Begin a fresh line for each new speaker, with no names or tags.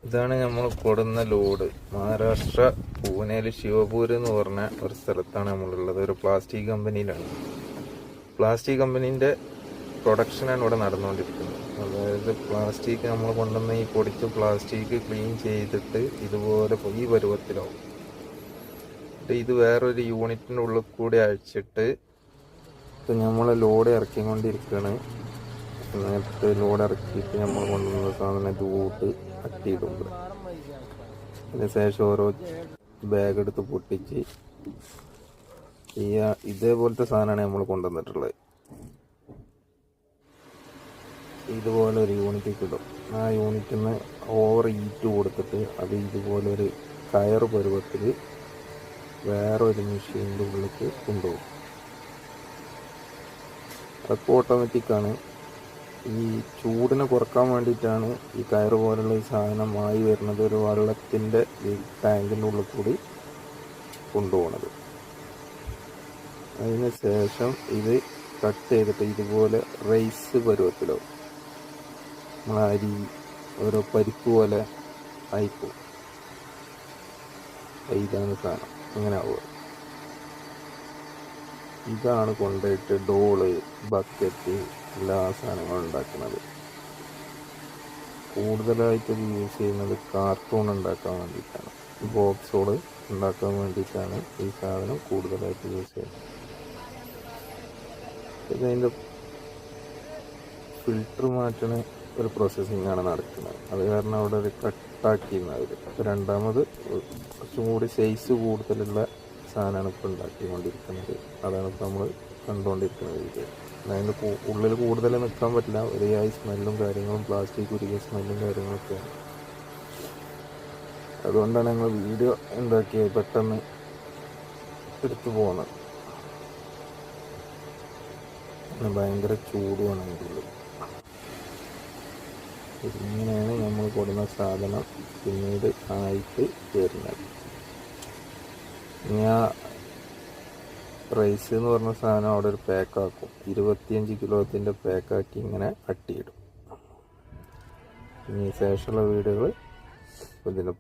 ഇതാണ് നമ്മൾ കൊടുന്ന ലോഡ്. മഹാരാഷ്ട്ര പൂനെയിൽ ശിവപൂര് എന്ന് പറഞ്ഞ ഒരു സ്ഥലത്താണ് നമ്മളുള്ളത്. ഒരു പ്ലാസ്റ്റിക് കമ്പനിയിലാണ്. പ്ലാസ്റ്റിക് കമ്പനീൻ്റെ പ്രൊഡക്ഷനാണ് ഇവിടെ നടന്നുകൊണ്ടിരിക്കുന്നത്. അതായത് പ്ലാസ്റ്റിക് നമ്മൾ കൊണ്ടുവന്ന ഈ പൊടിച്ച പ്ലാസ്റ്റിക് ക്ലീൻ ചെയ്തിട്ട് ഇതുപോലെ ഈ പരുവത്തിലാവും. ഇത് വേറൊരു യൂണിറ്റിൻ്റെ ഉള്ളിൽ കൂടി അഴിച്ചിട്ട് ഇപ്പം നമ്മൾ ലോഡ് ഇറക്കിക്കൊണ്ടിരിക്കുകയാണ്. എന്നിട്ട് ലോഡ് ഇറക്കിയിട്ട് നമ്മൾ കൊണ്ടുവന്ന സാധനം ഇതുകൂട്ട് അട്ടിയിടുമ്പോൾ അതിന് ശേഷം ഓരോ ബാഗ് എടുത്ത് പൊട്ടിച്ച് ഇതേപോലത്തെ സാധനമാണ് നമ്മൾ കൊണ്ടുവന്നിട്ടുള്ളത്. ഇതുപോലെ ഒരു യൂണിറ്റിൽ ഇടും. ആ യൂണിറ്റിൽ നിന്ന് ഓവർ ഹീറ്റ് കൊടുത്തിട്ട് അത് ഇതുപോലെ ഒരു കയർ പരുവത്തിൽ വേറൊരു മെഷീനിൻ്റെ ഉള്ളിലേക്ക് കൊണ്ടുപോകും. അതൊക്കെ ഓട്ടോമാറ്റിക്കാണ്. ഈ ചൂടിനെ കുറക്കാൻ വേണ്ടിയിട്ടാണ് ഈ കയറ് പോലുള്ള ഈ സാധനമായി വരുന്നത്. ഒരു വെള്ളത്തിൻ്റെ ഈ ടാങ്കിൻ്റെ ഉള്ളിൽ കൂടി കൊണ്ടുപോകണത്. അതിന് ശേഷം ഇത് കട്ട് ചെയ്തിട്ട് ഇതുപോലെ റൈസ് പരുവത്തിലോ നമ്മൾ അരി ഓരോ പരിപ്പ് പോലെ ആയിപ്പോവും. ഇതാണ് സാധനം. ഇങ്ങനെ ആവുക. ഇതാണ് കൊണ്ടുപോയിട്ട് ഡോള്, ബക്കറ്റ്, എല്ലാ സാധനങ്ങളും ഉണ്ടാക്കുന്നത്. കൂടുതലായിട്ട് ഇത് യൂസ് ചെയ്യുന്നത് കാർട്ടൂൺ ഉണ്ടാക്കാൻ വേണ്ടിയിട്ടാണ്. ബോക്സുകൾ ഉണ്ടാക്കാൻ വേണ്ടിയിട്ടാണ് ഈ സാധനം കൂടുതലായിട്ട് യൂസ് ചെയ്യുന്നത്. ഇതിൻ്റെ ഫിൽറ്റർ മാറ്റുന്ന ഒരു പ്രോസസ്സിങ് ആണ് നടക്കുന്നത്. അത് കാരണം അവിടെ ഒരു കട്ടാക്കിയിരുന്നത്. അപ്പോൾ രണ്ടാമത് കുറച്ചും കൂടി സൈസ് കൂടുതലുള്ള സാധനമാണ് ഇപ്പോൾ ഉണ്ടാക്കിക്കൊണ്ടിരിക്കുന്നത്. അതാണ് ഇപ്പോൾ നമ്മൾ കണ്ടുകൊണ്ടിരിക്കുന്നത്. ഇത് അതിൻ്റെ ഉള്ളിൽ കൂടുതൽ നിൽക്കാൻ പറ്റില്ല. ഒരേയായി സ്മെല്ലും കാര്യങ്ങളും, പ്ലാസ്റ്റിക് ഉരുകിയ സ്മെല്ലും കാര്യങ്ങളൊക്കെയാണ്. അതുകൊണ്ടാണ് ഞങ്ങൾ വീഡിയോ ഉണ്ടാക്കിയത് പെട്ടെന്ന് എടുത്തു പോകുന്നത്. ഭയങ്കര ചൂടുമാണ് അതിൻ്റെ ഉള്ളിൽ. ഇങ്ങനെയാണ് നമ്മൾ കൊടുക്കുന്ന സാധനം പിന്നീട് ആയിട്ട് വരുന്നത്. ഇനി ആ റൈസ് എന്ന് പറഞ്ഞ സാധനം അവിടെ ഒരു പാക്കാക്കും. 25 കിലോത്തിൻ്റെ പാക്കാക്കി ഇങ്ങനെ അട്ടിയിടും. ഇനി ശേഷമുള്ള വീഡിയോകൾ ഇതിൻ്റെ